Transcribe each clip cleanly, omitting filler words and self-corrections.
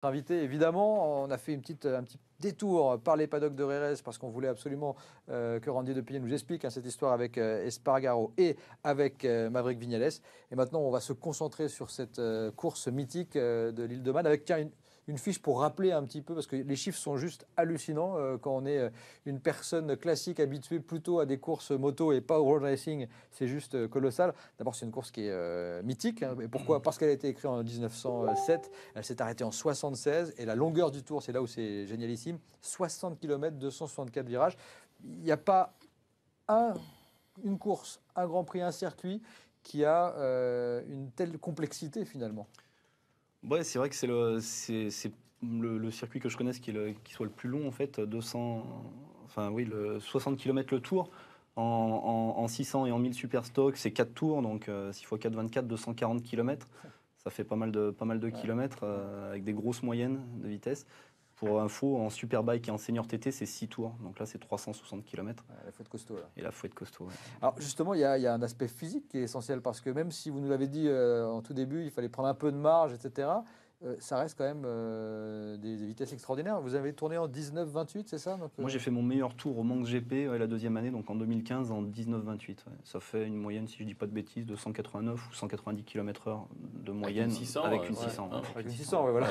Invité, évidemment, on a fait un petit détour par les paddocks de Rérez parce qu'on voulait absolument que Randy Depillet nous explique cette histoire avec Espargaro et avec Maverick Viñales. Et maintenant, on va se concentrer sur cette course mythique de l'île de Man avec une fiche pour rappeler un petit peu, parce que les chiffres sont juste hallucinants quand on est une personne classique habituée plutôt à des courses moto et pas au road racing, c'est juste colossal. D'abord, c'est une course qui est mythique. Et pourquoi? Parce qu'elle a été écrite en 1907. Elle s'est arrêtée en 76 et la longueur du tour, c'est là où c'est génialissime, 60 km, 264 virages. Il n'y a pas une course, un Grand Prix, un circuit qui a une telle complexité finalement. Ouais, c'est vrai que c'est le circuit que je connaisse qui soit le plus long en fait, 200, enfin oui, 60 km le tour. En 600 et en 1000 super stock, c'est 4 tours, donc 6 x 4, 24, 240 km. Ça fait pas mal de kilomètres avec des grosses moyennes de vitesse. Pour info, en Superbike et en Senior TT, c'est 6 tours. Donc là, c'est 360 km. Ouais, la faut être costaud. Là. Et là, il faut être costaud. Ouais. Alors justement, il y a un aspect physique qui est essentiel parce que même si vous nous l'avez dit en tout début, il fallait prendre un peu de marge, etc., ça reste quand même des vitesses extraordinaires. Vous avez tourné en 19-28, c'est ça? Donc, Moi, j'ai fait mon meilleur tour au Manx GP la deuxième année, donc en 2015, en 19-28. Ouais. Ça fait une moyenne, si je ne dis pas de bêtises, de 189 ou 190 km/h de moyenne. Avec une 600. Avec une 600, ouais, voilà.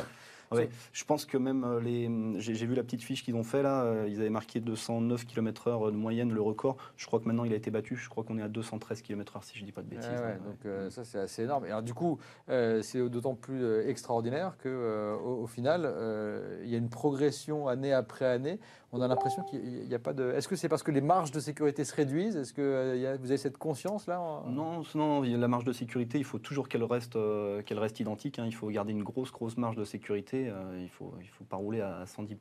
Ouais, je pense que même j'ai vu la petite fiche qu'ils ont fait là, ils avaient marqué 209 km/h de moyenne le record. Je crois que maintenant il a été battu, je crois qu'on est à 213 km/h si je dis pas de bêtises. Donc ça c'est assez énorme. Et alors du coup, c'est d'autant plus extraordinaire que au final, il y a une progression année après année. On a l'impression qu'il n'y a pas de. Est-ce que c'est parce que les marges de sécurité se réduisent? Est-ce que vous avez cette conscience là? Non, la marge de sécurité, il faut toujours qu'elle reste identique. Hein. Il faut garder une grosse marge de sécurité. Il ne faut pas rouler à 110%,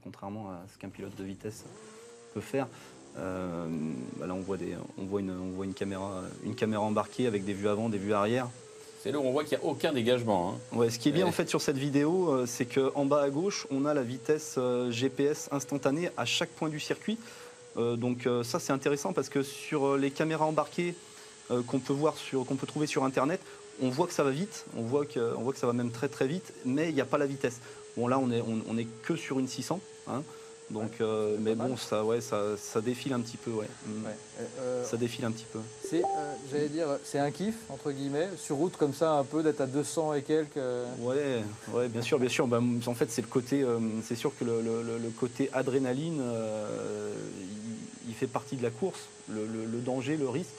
contrairement à ce qu'un pilote de vitesse peut faire. Là, on voit une caméra embarquée avec des vues avant, des vues arrière. C'est là où on voit qu'il n'y a aucun dégagement. Hein. Ouais, ce qui est bien en fait sur cette vidéo, c'est qu'en bas à gauche, on a la vitesse GPS instantanée à chaque point du circuit. Donc ça c'est intéressant parce que sur les caméras embarquées qu'on peut trouver sur internet, on voit que ça va vite, on voit que ça va même très vite, mais il n'y a pas la vitesse. Bon là on est que sur une 600, hein, donc mais bon ça défile un petit peu, ouais. Ça défile un petit peu. C'est j'allais dire c'est un kiff entre guillemets sur route comme ça un peu d'être à 200 et quelques. Ouais, bien sûr. Bah, en fait c'est le côté, c'est sûr que le côté adrénaline, il fait partie de la course, le danger, le risque.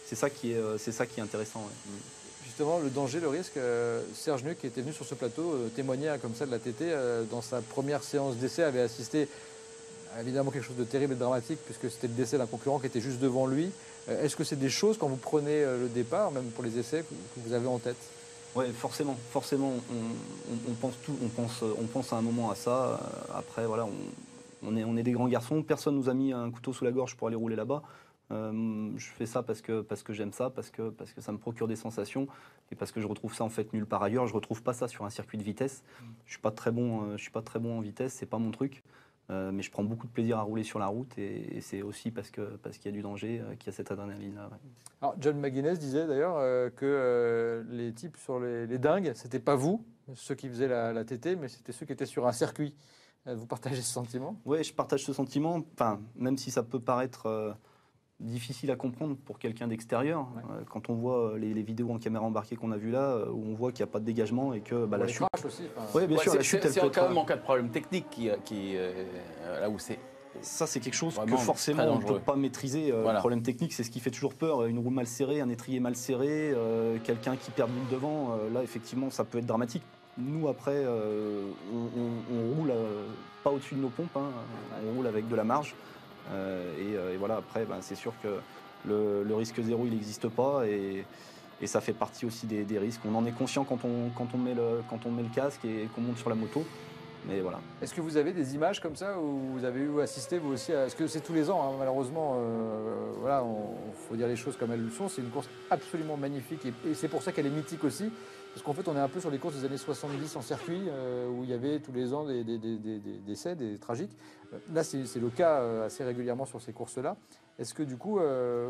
C'est ça qui est intéressant. Ouais. Justement, le danger, le risque, Serge Nuc, qui était venu sur ce plateau, témoignait comme ça de la TT, dans sa première séance d'essai, avait assisté à évidemment quelque chose de terrible et de dramatique, puisque c'était le décès d'un concurrent qui était juste devant lui. Est-ce que c'est des choses, quand vous prenez le départ, même pour les essais, que vous avez en tête? Oui, forcément, on pense à un moment à ça. Après, voilà, on est des grands garçons. Personne nous a mis un couteau sous la gorge pour aller rouler là-bas. Je fais ça parce que j'aime ça, parce que ça me procure des sensations et parce que je retrouve ça en fait nulle part ailleurs. Je retrouve pas ça sur un circuit de vitesse. Je suis pas très bon en vitesse, c'est pas mon truc. Mais je prends beaucoup de plaisir à rouler sur la route et c'est aussi parce qu'il y a du danger, qu'il y a cette adrénaline-là. Ouais. Alors, John McGuinness disait d'ailleurs que les types sur les dingues, c'était pas vous, ceux qui faisaient la TT, mais c'était ceux qui étaient sur un circuit. Vous partagez ce sentiment? Oui, je partage ce sentiment. Enfin, même si ça peut paraître difficile à comprendre pour quelqu'un d'extérieur, quand on voit les vidéos en caméra embarquée qu'on a vues là, où on voit qu'il n'y a pas de dégagement et que la chute. Aussi, oui, bien sûr, la chute, elle peut être quand même en cas de problème technique qui là où c'est. Ça, c'est quelque chose que forcément on ne peut pas maîtriser. Le problème technique, c'est ce qui fait toujours peur. Une roue mal serrée, un étrier mal serré, quelqu'un qui perd l'huile devant. Là, effectivement, ça peut être dramatique. Nous, après, on roule pas au-dessus de nos pompes. Hein. On roule avec de la marge. Et voilà, après, c'est sûr que le risque zéro, il n'existe pas. Et ça fait partie aussi des risques. On en est conscient quand on met le casque et qu'on monte sur la moto. Mais voilà. Est-ce que vous avez des images comme ça où vous avez eu assisté vous aussi Est-ce que c'est tous les ans, hein, malheureusement, voilà, faut dire les choses comme elles le sont. C'est une course absolument magnifique et c'est pour ça qu'elle est mythique aussi. Parce qu'en fait, on est un peu sur les courses des années 70 en circuit, où il y avait tous les ans des décès, des tragiques. Là, c'est le cas assez régulièrement sur ces courses-là. Est-ce que du coup,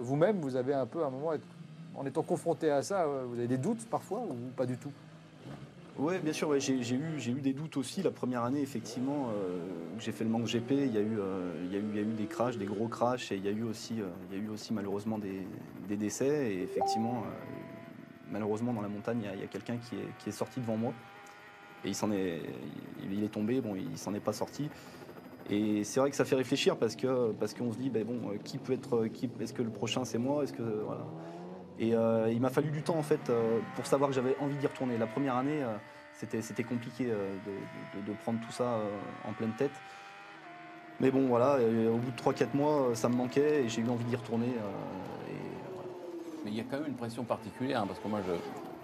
vous-même, vous avez un peu à un moment, en étant confronté à ça, vous avez des doutes parfois ou pas du tout? Oui, bien sûr, ouais, j'ai eu des doutes aussi. La première année, effectivement, où j'ai fait le manque GP, il y a eu des crashs, des gros crashs, et il y a eu aussi malheureusement des décès. Et effectivement, malheureusement, dans la montagne, il y a quelqu'un qui est sorti devant moi. Et il est tombé, bon, il s'en est pas sorti. Et c'est vrai que ça fait réfléchir parce qu'on se dit, ben bon, est-ce que le prochain c'est moi, voilà. Et il m'a fallu du temps en fait pour savoir que j'avais envie d'y retourner. La première année, c'était compliqué de prendre tout ça en pleine tête. Mais bon, voilà, au bout de 3-4 mois, ça me manquait et j'ai eu envie d'y retourner. Voilà. Mais il y a quand même une pression particulière, hein, parce que moi,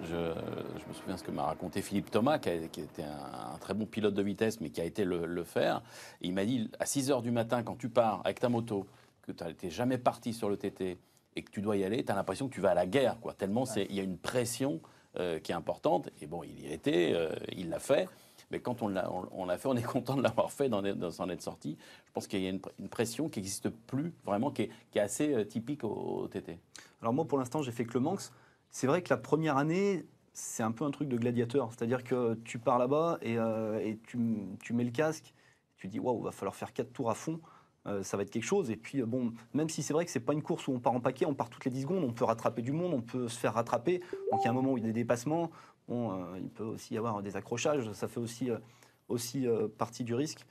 je me souviens ce que m'a raconté Philippe Thomas, qui était un très bon pilote de vitesse, mais qui a été le faire. Et il m'a dit, à 6 h du matin, quand tu pars avec ta moto, que tu n'étais jamais parti sur le TT, et que tu dois y aller, tu as l'impression que tu vas à la guerre, quoi. Tellement il y a une pression qui est importante. Et bon, il y était, il l'a fait. Mais quand on l'a fait, on est content de l'avoir fait, d'en être sorti. Je pense qu'il y a une pression qui n'existe plus vraiment, qui est assez typique au TT. Alors moi, pour l'instant, j'ai fait que le Manx. C'est vrai que la première année, c'est un peu un truc de gladiateur. C'est-à-dire que tu pars là-bas et tu mets le casque, tu dis, waouh, il va falloir faire 4 tours à fond. Ça va être quelque chose. Et puis, bon, même si c'est vrai que c'est pas une course où on part en paquet, on part toutes les 10 secondes, on peut rattraper du monde, on peut se faire rattraper. Donc, il y a un moment où il y a des dépassements. Bon, il peut aussi y avoir des accrochages. Ça fait aussi partie du risque.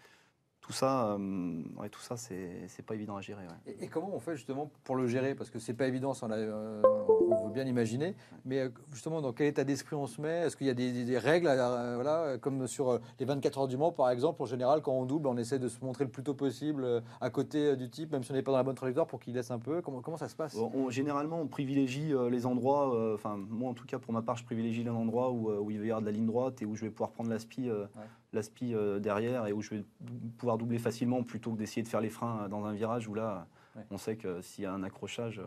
Tout ça, c'est pas évident à gérer. Ouais. Et comment on fait justement pour le gérer? Parce que c'est pas évident, on veut bien l'imaginer. Mais justement, dans quel état d'esprit on se met? Est-ce qu'il y a des règles, voilà, comme sur les 24 heures du Mans, par exemple? En général, quand on double, on essaie de se montrer le plus tôt possible à côté du type, même si on n'est pas dans la bonne trajectoire, pour qu'il laisse un peu. Comment ça se passe? Généralement, on privilégie les endroits. Enfin, moi, en tout cas, pour ma part, je privilégie un endroit où il va y avoir de la ligne droite et où je vais pouvoir prendre l'aspi derrière et où je vais pouvoir doubler facilement plutôt que d'essayer de faire les freins dans un virage où là, on sait que s'il y a un accrochage,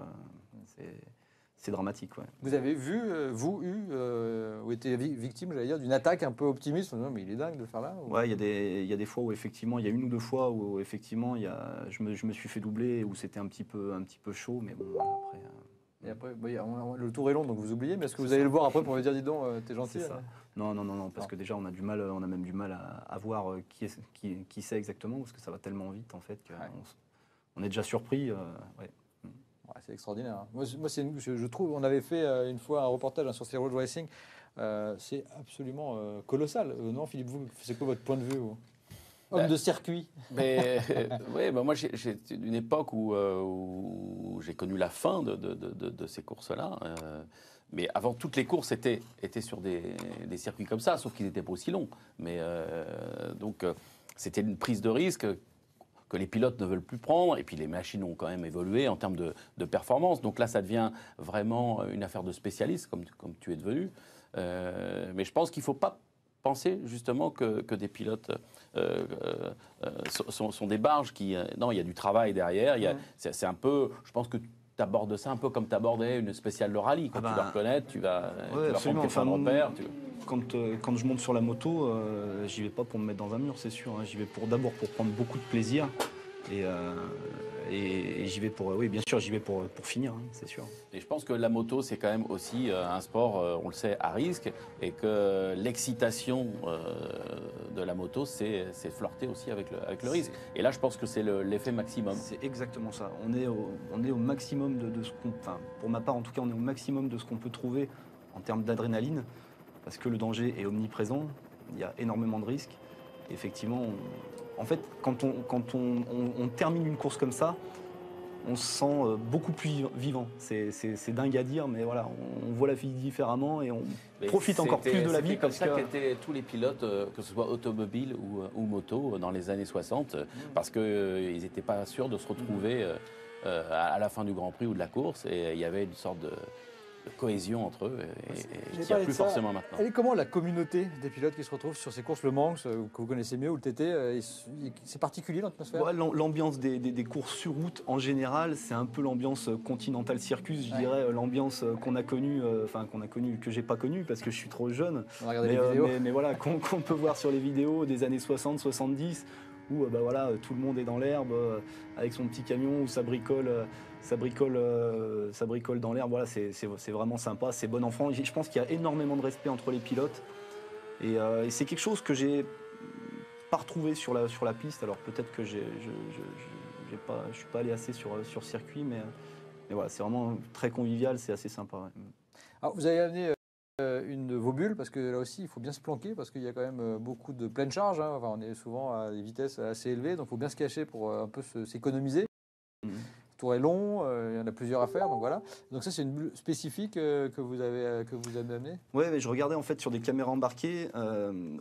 c'est dramatique. Ouais. Vous avez vu, ou été victime, j'allais dire, d'une attaque un peu optimiste? Non, mais il est dingue de le faire là. Ou... Ouais, il y a des fois où effectivement, il y a une ou deux fois où effectivement, je me suis fait doubler où c'était un petit peu chaud, mais bon, après. Et après, le tour est long, donc vous oubliez, mais est-ce que vous allez le voir après pour me dire, dis donc, t'es gentil? Ça. Non, parce que déjà, on a même du mal à voir qui c'est exactement, parce que ça va tellement vite, en fait, qu'on est déjà surpris. Ouais. Ouais, c'est extraordinaire. Hein. Moi je trouve, on avait fait une fois un reportage sur ces road racing, c'est absolument colossal. Non, Philippe, vous, c'est quoi votre point de vue? Homme de circuit. Mais, oui, moi j'ai une époque où j'ai connu la fin de ces courses-là. Mais avant, toutes les courses étaient sur des circuits comme ça, sauf qu'ils n'étaient pas aussi longs. Mais donc, c'était une prise de risque que les pilotes ne veulent plus prendre. Et puis, les machines ont quand même évolué en termes de performance. Donc là, ça devient vraiment une affaire de spécialiste, comme tu es devenu. Mais je pense qu'il ne faut pas penser justement que des pilotes sont des barges qui... non, il y a du travail derrière. C'est un peu... Je pense que tu abordes ça un peu comme tu abordais une spéciale de rallye. Quand tu vas reconnaître, tu vas prendre tes points de repère. Quand je monte sur la moto, j'y vais pas pour me mettre dans un mur, c'est sûr. Hein. J'y vais d'abord pour prendre beaucoup de plaisir. Et j'y vais pour, oui, bien sûr, j'y vais pour finir, hein, c'est sûr. Et je pense que la moto, c'est quand même aussi un sport, on le sait, à risque, et que l'excitation de la moto, c'est flirter aussi avec le risque. Et là, je pense que c'est l'effet maximum. C'est exactement ça. On est au maximum de ce qu'on, enfin, pour ma part, en tout cas, on est au maximum de ce qu'on peut trouver en termes d'adrénaline, parce que le danger est omniprésent. Il y a énormément de risques. Et effectivement, en fait, quand on termine une course comme ça, on se sent beaucoup plus vivant. C'est dingue à dire, mais voilà, on voit la vie différemment et on profite encore plus de la vie. C'est comme ça qu'étaient tous les pilotes, que ce soit automobile ou moto, dans les années 60, parce qu'ils n'étaient pas sûrs de se retrouver à la fin du Grand Prix ou de la course, et il y avait une sorte de cohésion entre eux, et qu'il n'y a plus forcément maintenant. Et comment la communauté des pilotes qui se retrouvent sur ces courses, le Manx, que vous connaissez mieux, ou le TT, c'est particulier l'atmosphère? Ouais, l'ambiance des courses sur route, en général, c'est un peu l'ambiance Continental Circus, je dirais, l'ambiance qu'on a connue, que j'ai pas connue, parce que je suis trop jeune, mais voilà, qu'on peut voir sur les vidéos des années 60, 70, où voilà, tout le monde est dans l'herbe, avec son petit camion, où ça bricole dans l'herbe. Voilà, c'est vraiment sympa, c'est bon enfant. Je pense qu'il y a énormément de respect entre les pilotes. Et c'est quelque chose que j'ai pas retrouvé sur la piste. Alors peut-être que je suis pas allé assez sur circuit, mais voilà, c'est vraiment très convivial, c'est assez sympa. Ouais. Alors, vous avez amené une de vos bulles, parce que là aussi, il faut bien se planquer, parce qu'il y a quand même beaucoup de pleine charge. Hein. Enfin, on est souvent à des vitesses assez élevées, donc il faut bien se cacher pour un peu s'économiser. Le tour est long, il y en a plusieurs à faire, donc voilà. Donc ça, c'est une bulle spécifique que vous avez amenée. Oui, mais je regardais en fait sur des caméras embarquées,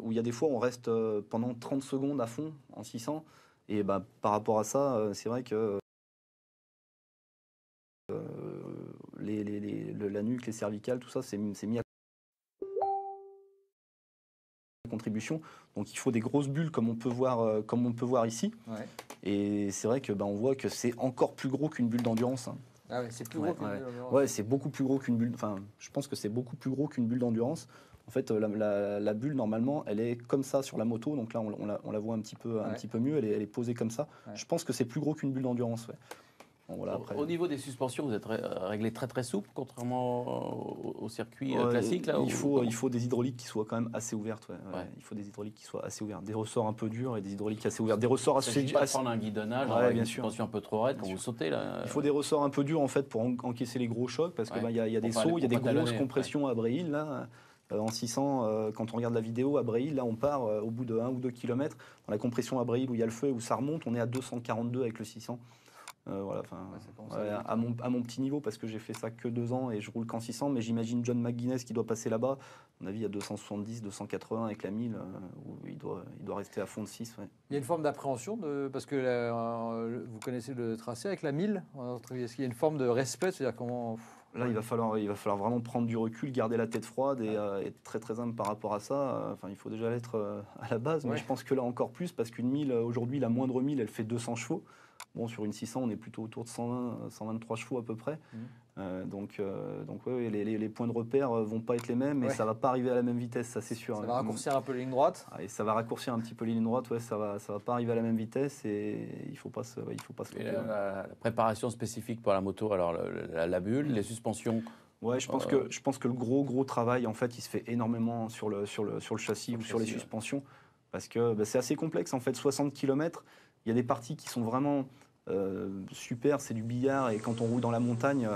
où il y a des fois, on reste pendant 30 secondes à fond, en 600. Et par rapport à ça, c'est vrai que la nuque, les cervicales, tout ça, c'est mis à contribution. Donc il faut des grosses bulles comme on peut voir ici. Ouais. Et c'est vrai que on voit que c'est encore plus gros qu'une bulle d'endurance. Hein. Ah ouais, c'est plus gros qu'une bulle d'endurance. Ouais, c'est beaucoup plus gros qu'une bulle. Enfin, je pense que c'est beaucoup plus gros qu'une bulle d'endurance. En fait, la bulle normalement, elle est comme ça sur la moto. Donc là, on la voit un petit peu mieux. Elle est posée comme ça. Ouais. Je pense que c'est plus gros qu'une bulle d'endurance. Ouais. Bon, voilà, après. Au niveau des suspensions, vous êtes réglé très très souple, contrairement au circuit classique là. Il faut des hydrauliques qui soient quand même assez ouvertes. Ouais. Ouais. Il faut des hydrauliques qui soient assez ouvertes, des ressorts un peu durs et des hydrauliques assez ouvertes. Des ressorts assez. Il ne pas prendre un guidonnage, une suspension un peu trop raide quand vous sautez là. Il faut des ressorts un peu durs en fait pour encaisser les gros chocs, parce que y a des sauts, il y a des grosses compressions à Bréil là. En 600, quand on regarde la vidéo à Bréil, là on part au bout de 1 ou 2 km. Dans la compression à Bréil où il y a le feu et où ça remonte, on est à 242 avec le 600. Voilà, à mon petit niveau, parce que j'ai fait ça que 2 ans et je roule qu'en 600, mais j'imagine John McGuinness qui doit passer là-bas, à mon avis, à 270, 280 avec la 1000, où il doit rester à fond de 6. Ouais. Il y a une forme d'appréhension, parce que vous connaissez le tracé avec la 1000, est-ce qu'il y a une forme de respect, c'est-à-dire comment... Là, il va falloir vraiment prendre du recul, garder la tête froide et être très très humble par rapport à ça. Enfin, il faut déjà l'être à la base, mais je pense que là encore plus, parce qu'une 1000, aujourd'hui, la moindre 1000, elle fait 200 chevaux. Bon, sur une 600, on est plutôt autour de 120, 123 chevaux à peu près. Donc les points de repère vont pas être les mêmes, mais ça va pas arriver à la même vitesse, ça c'est sûr. Ça va raccourcir un peu la ligne droite. Et ça va raccourcir un petit peu la ligne droite, ça va pas arriver à la même vitesse et il faut pas se la préparation spécifique pour la moto, alors la bulle, les suspensions. Ouais, je pense que le gros travail en fait, il se fait énormément sur le châssis ou sur les suspensions, parce que c'est assez complexe en fait. 60 km, il y a des parties qui sont vraiment super, c'est du billard, et quand on roule dans la montagne,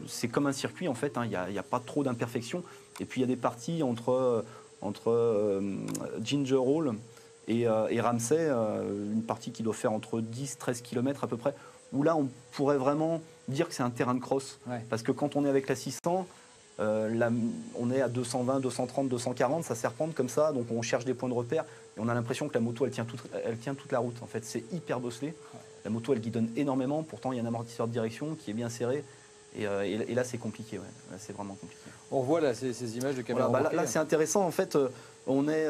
c'est comme un circuit en fait, il n'y a pas trop d'imperfections. Et puis il y a des parties entre Ginger Hall et Ramsey, une partie qui doit faire entre 10-13 km à peu près, où là on pourrait vraiment dire que c'est un terrain de cross. Ouais. Parce que quand on est avec la 600, on est à 220, 230, 240, ça serpente comme ça, donc on cherche des points de repère et on a l'impression que la moto elle tient toute la route. En fait, c'est hyper bosselé. La moto elle guidonne énormément, pourtant il y a un amortisseur de direction qui est bien serré. Et là c'est compliqué, ouais. Là, c'est vraiment compliqué. On voit là ces images de caméra. Voilà, là c'est intéressant en fait. On est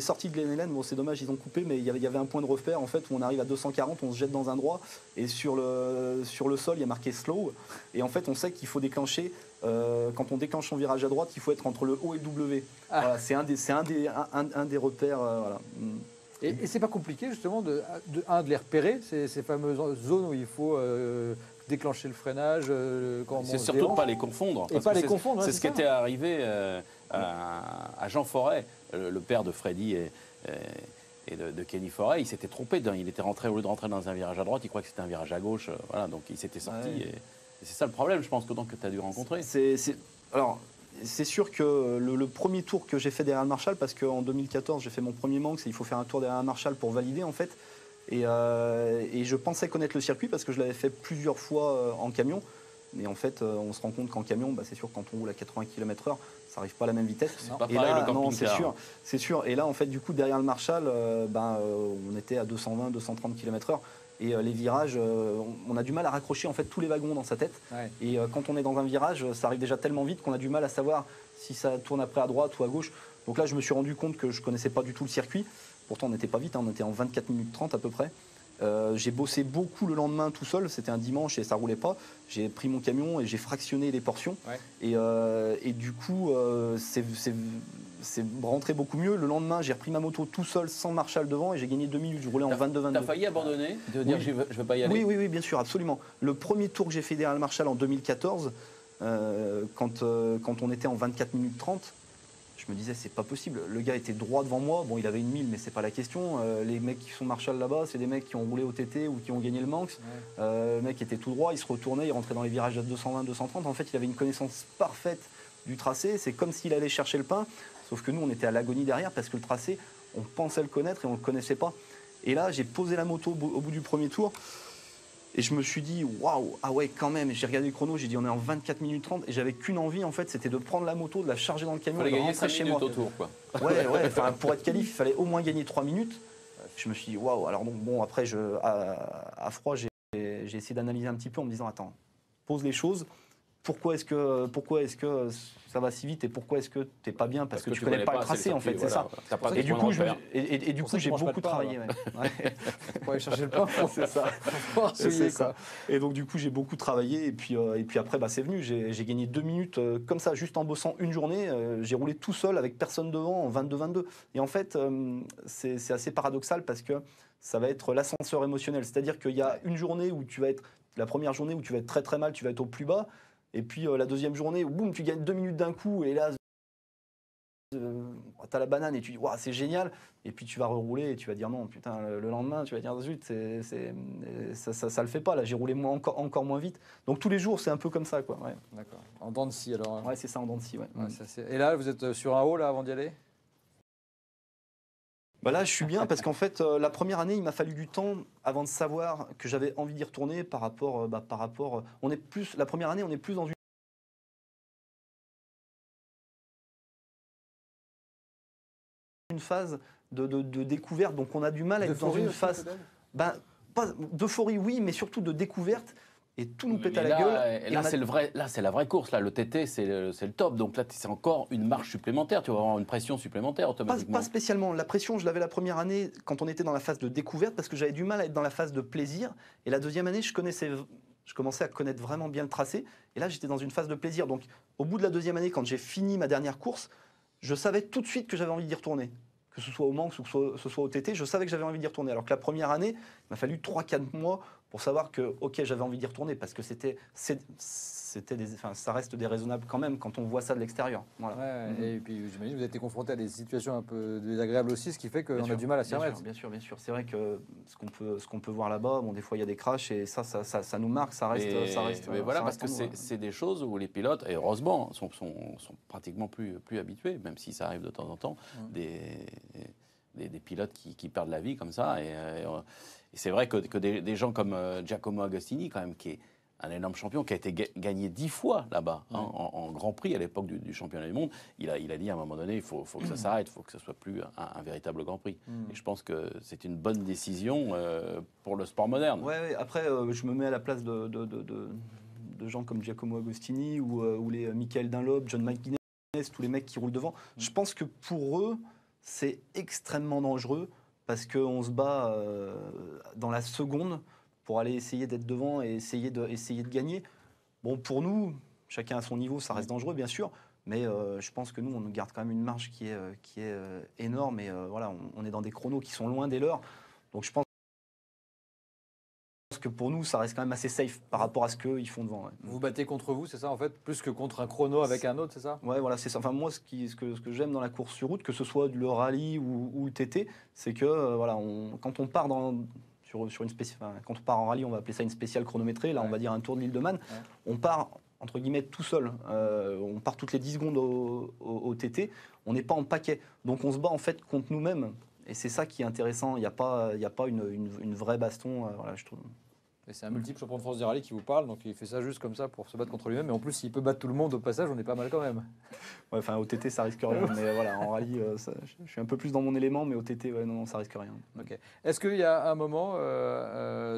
sorti de Glen Helen, bon c'est dommage ils ont coupé, mais il y avait un point de repère en fait où on arrive à 240, on se jette dans un droit et sur le sol il y a marqué slow, et en fait on sait qu'il faut déclencher, quand on déclenche son virage à droite il faut être entre le O et le W. Voilà, c'est un des repères. Voilà. Et c'est pas compliqué justement de les repérer, ces fameuses zones où il faut déclencher le freinage. C'est surtout de pas les confondre. Et pas les confondre. C'est ce qui était arrivé à Jean Forêt, le père de Freddy et de Kenny Forêt. Il s'était trompé. Il était rentré, au lieu de rentrer dans un virage à droite, il croyait que c'était un virage à gauche. Voilà, donc il s'était sorti. Ouais. Et c'est ça le problème, je pense, que tu as dû rencontrer. Alors, c'est sûr que le premier tour que j'ai fait derrière le Marshall, parce qu'en 2014, j'ai fait mon premier Manx et il faut faire un tour derrière le Marshall pour valider en fait. Et je pensais connaître le circuit parce que je l'avais fait plusieurs fois en camion. Mais en fait, on se rend compte qu'en camion, c'est sûr, quand on roule à 80 km/h, ça n'arrive pas à la même vitesse. C'est pas pareil, le camping-car. C'est sûr. Et là, en fait, du coup, derrière le Marshall, on était à 220, 230 km/h. Et les virages, on a du mal à raccrocher en fait tous les wagons dans sa tête. Ouais. Et quand on est dans un virage, ça arrive déjà tellement vite qu'on a du mal à savoir si ça tourne après à droite ou à gauche. Donc là, je me suis rendu compte que je ne connaissais pas du tout le circuit. Pourtant, on n'était pas vite, on était en 24 minutes 30 à peu près. J'ai bossé beaucoup le lendemain tout seul, c'était un dimanche et ça roulait pas. J'ai pris mon camion et j'ai fractionné les portions. Ouais. Et du coup, c'est rentré beaucoup mieux. Le lendemain, j'ai repris ma moto tout seul, sans Marshall devant, et j'ai gagné 2 minutes. Je roulais en 22-22. T'as failli abandonner, de dire je veux pas y aller? Oui, bien sûr, absolument. Le premier tour que j'ai fait derrière le Marshall en 2014, quand on était en 24 minutes 30, je me disais, c'est pas possible. Le gars était droit devant moi. Bon, il avait une 1000, mais c'est pas la question. Les mecs qui sont Marshall là-bas, c'est des mecs qui ont roulé au TT ou qui ont gagné le Manx. Le mec était tout droit, il se retournait, il rentrait dans les virages à 220, 230. En fait, il avait une connaissance parfaite du tracé. C'est comme s'il allait chercher le pain. Sauf que nous, on était à l'agonie derrière parce que le tracé, on pensait le connaître et on le connaissait pas. Et là, j'ai posé la moto au bout du premier tour. Et je me suis dit, waouh, ah ouais, quand même. J'ai regardé le chrono, j'ai dit, on est en 24 minutes 30. Et j'avais qu'une envie, en fait, c'était de prendre la moto, de la charger dans le camion et de rentrer chez moi. Au tour, quoi. Ouais, pour être qualif, il fallait au moins gagner 3 minutes. Je me suis dit, waouh. Alors, donc, bon, après, à froid, j'ai essayé d'analyser un petit peu en me disant, attends, pose les choses. Pourquoi est-ce que ça va si vite et pourquoi est-ce que t'es pas bien parce que tu connais pas le tracé en fait, c'est ça. Et du coup, j'ai beaucoup travaillé. Pour aller chercher le pain, c'est ça. C'est ça. Et donc du coup, j'ai beaucoup travaillé et puis après, c'est venu. J'ai gagné 2 minutes comme ça, juste en bossant une journée. J'ai roulé tout seul avec personne devant en 22-22. Et en fait, c'est assez paradoxal parce que ça va être l'ascenseur émotionnel. C'est-à-dire qu'il y a une journée où tu vas être la première journée où tu vas être très très mal, tu vas être au plus bas. Et puis la deuxième journée, où boum, tu gagnes 2 minutes d'un coup, et là, tu as la banane et tu dis, waouh, c'est génial. Et puis tu vas rerouler et tu vas dire non, putain, le lendemain, tu vas dire, zut, ça le fait pas, là, j'ai roulé encore moins vite. Donc tous les jours, c'est un peu comme ça, quoi. Ouais. D'accord. En dents de scie, alors. Ouais, c'est ça, en dents de scie, ouais. Et là, vous êtes sur un haut, là, avant d'y aller? Là, je suis bien parce qu'en fait, la première année, il m'a fallu du temps avant de savoir que j'avais envie d'y retourner par rapport. La première année, on est plus dans une phase de découverte, donc on a du mal à être dans une phase. Pas d'euphorie, oui, mais surtout de découverte. Et tout nous pète à la gueule. Et là, c'est la vraie course. Là, le TT, c'est le top. Donc là, c'est encore une marche supplémentaire. Tu vas avoir une pression supplémentaire automatiquement. Pas spécialement. La pression, je l'avais la première année quand on était dans la phase de découverte parce que j'avais du mal à être dans la phase de plaisir. Et la deuxième année, je commençais à connaître vraiment bien le tracé. Et là, j'étais dans une phase de plaisir. Donc, au bout de la deuxième année, quand j'ai fini ma dernière course, je savais tout de suite que j'avais envie d'y retourner. Que ce soit au Manx ou que ce soit au TT, je savais que j'avais envie d'y retourner. Alors que la première année, il m'a fallu 3-4 mois pour savoir que, ok, j'avais envie d'y retourner parce que ça reste déraisonnable quand même quand on voit ça de l'extérieur. Voilà. Et puis j'imagine que vous avez été confronté à des situations un peu désagréables aussi, ce qui fait qu'on a du mal à s'y remettre. Bien sûr. C'est vrai que ce qu'on peut voir là-bas, des fois il y a des crashs et ça nous marque, ça reste. Mais voilà, parce que c'est des choses où les pilotes, et heureusement, sont pratiquement plus habitués, même si ça arrive de temps en temps, des pilotes qui perdent la vie comme ça. Et c'est vrai que des gens comme Giacomo Agostini, quand même, qui est un énorme champion, qui a été gagné 10 fois là-bas, en Grand Prix à l'époque du championnat du monde, il a dit à un moment donné, il faut que ça s'arrête, il faut que ce soit plus un véritable Grand Prix. Et je pense que c'est une bonne décision pour le sport moderne. Ouais. Après, je me mets à la place de gens comme Giacomo Agostini ou les Michael Dunlop, John McGuinness, tous les mecs qui roulent devant. Je pense que pour eux, c'est extrêmement dangereux parce qu'on se bat dans la seconde pour aller essayer d'être devant et essayer de gagner. Bon, pour nous, chacun à son niveau, ça reste dangereux, bien sûr, mais je pense que nous, on garde quand même une marge qui est énorme et voilà, on est dans des chronos qui sont loin des leurs. Donc je pense que pour nous, ça reste quand même assez safe par rapport à ce qu'ils font devant. Ouais. Vous vous battez contre vous, c'est ça en fait, plus que contre un chrono avec un autre, c'est ça? Ouais, voilà, c'est ça. Enfin, moi, ce que j'aime dans la course sur route, que ce soit le rallye ou le TT, c'est que quand on part sur une quand on part en rallye, on va appeler ça une spéciale chronométrée. Là, on va dire un tour de l'île de Man. On part entre guillemets tout seul. On part toutes les 10 secondes au TT. On n'est pas en paquet. Donc on se bat en fait contre nous-mêmes. Et c'est ça qui est intéressant. Il n'y a pas une vraie baston, voilà, je trouve. Et c'est un multiple champion de France du rallye qui vous parle, donc il fait ça juste comme ça pour se battre contre lui-même. Mais en plus, s'il peut battre tout le monde au passage, on est pas mal quand même. Ouais, enfin, au TT, ça risque rien. Mais voilà, en rallye, je suis un peu plus dans mon élément, mais au TT, ouais, non, ça risque rien. Ok. Est-ce qu'il y a un moment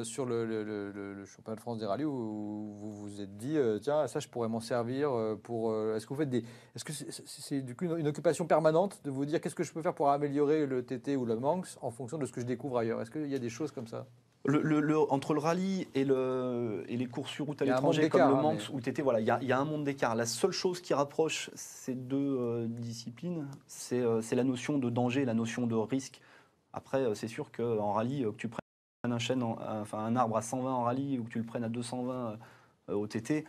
sur le championnat de France des rallyes où vous vous êtes dit, tiens, ça, je pourrais m'en servir pour. Est-ce que vous faites Est-ce que c'est du coup une occupation permanente de vous dire qu'est-ce que je peux faire pour améliorer le TT ou le Manx en fonction de ce que je découvre ailleurs? Est-ce qu'il y a des choses comme ça? Entre le rallye et les courses sur route à l'étranger comme le Manx ou le TT, voilà, il y a un monde d'écart. La seule chose qui rapproche ces deux disciplines, c'est la notion de danger, la notion de risque. Après, c'est sûr qu'en rallye, que tu prennes un arbre à 120 en rallye ou que tu le prennes à 220 au TT,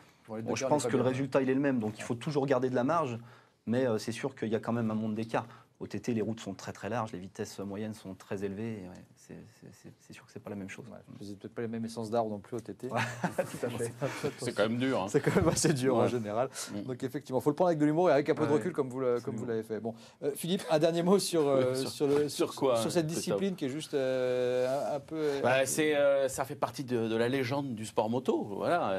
je pense que le résultat il est le même. Donc il faut toujours garder de la marge. Mais c'est sûr qu'il y a quand même un monde d'écart. Au TT, les routes sont très très larges, les vitesses moyennes sont très élevées. C'est sûr que c'est pas la même chose. Vous n'avez peut-être pas les mêmes essences d'arbres non plus au TT. Ouais, tout à fait. C'est quand même dur. Hein. C'est quand même assez dur en général. Donc effectivement, il faut le prendre avec de l'humour et avec un peu de recul comme vous l'avez fait. Bon, Philippe, un dernier mot sur cette discipline qui est juste un peu. Ça fait partie de la légende du sport moto. Voilà,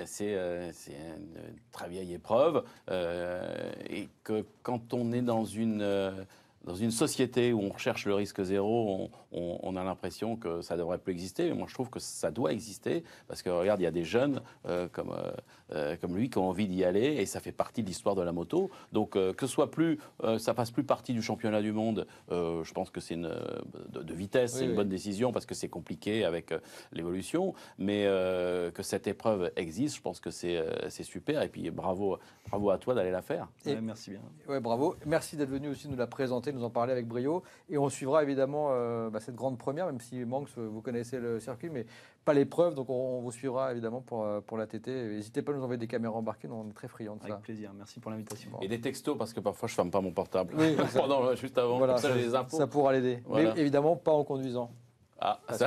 c'est une très vieille épreuve et que quand on est dans une société où on recherche le risque zéro, on a l'impression que ça ne devrait plus exister. Mais moi, je trouve que ça doit exister parce que, regarde, il y a des jeunes comme lui qui ont envie d'y aller et ça fait partie de l'histoire de la moto. Donc, que ce soit ça fasse plus partie du championnat du monde, je pense que c'est de vitesse, c'est une bonne décision parce que c'est compliqué avec l'évolution. Mais que cette épreuve existe, je pense que c'est super. Et puis, bravo à toi d'aller la faire. Et merci bien. Ouais, bravo. Merci d'être venu aussi nous la présenter, nous en parler avec brio. Et on suivra évidemment cette grande première, même si Manx, vous connaissez le circuit, mais pas l'épreuve. Donc on vous suivra évidemment pour la TT. N'hésitez pas à nous envoyer des caméras embarquées, on est très friands de ça. Avec plaisir, merci pour l'invitation. Et des textos, parce que parfois je ne ferme pas mon portable. Oui, juste avant, voilà, comme ça j'ai les infos. Ça pourra l'aider. Voilà. Mais évidemment, pas en conduisant. Ah, parce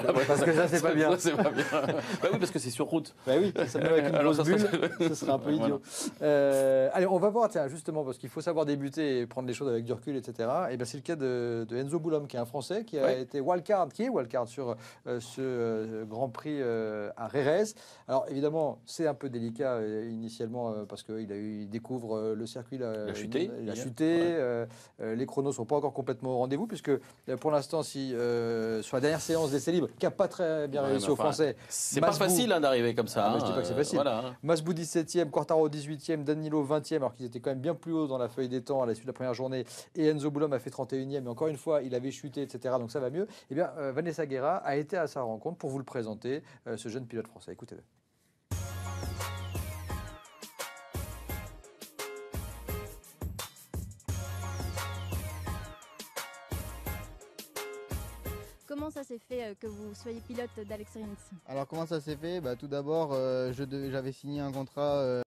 que ça, c'est pas bien. Ça, c'est pas bien. Bah oui, parce que c'est sur route. Bah oui, ça met avec une grosse bulle, ce serait un peu idiot. Allez, on va voir, tiens, justement, parce qu'il faut savoir débuter et prendre les choses avec du recul, etc. Et bien, c'est le cas de Enzo Boulom, qui est un Français, qui a été wildcard, sur ce Grand Prix à Jerez. Alors, évidemment, c'est un peu délicat initialement, parce qu'il découvre le circuit, il a chuté. Les chronos ne sont pas encore complètement au rendez-vous, puisque pour l'instant, sur la dernière séance d'essai libre, qui n'a pas très bien réussi aux Français. C'est pas facile d'arriver comme ça. Je dis pas que c'est facile. Masbou 17e, Quartaro 18e, Danilo 20e, alors qu'ils étaient quand même bien plus hauts dans la feuille des temps à la suite de la première journée. Et Enzo Boulom a fait 31e, mais encore une fois, il avait chuté, etc. Donc ça va mieux. Eh bien, Vanessa Guerra a été à sa rencontre pour vous le présenter, ce jeune pilote français. Écoutez-le. Comment ça s'est fait que vous soyez pilote d'Alex Rins? Alors comment ça s'est fait? Tout d'abord, j'avais signé un contrat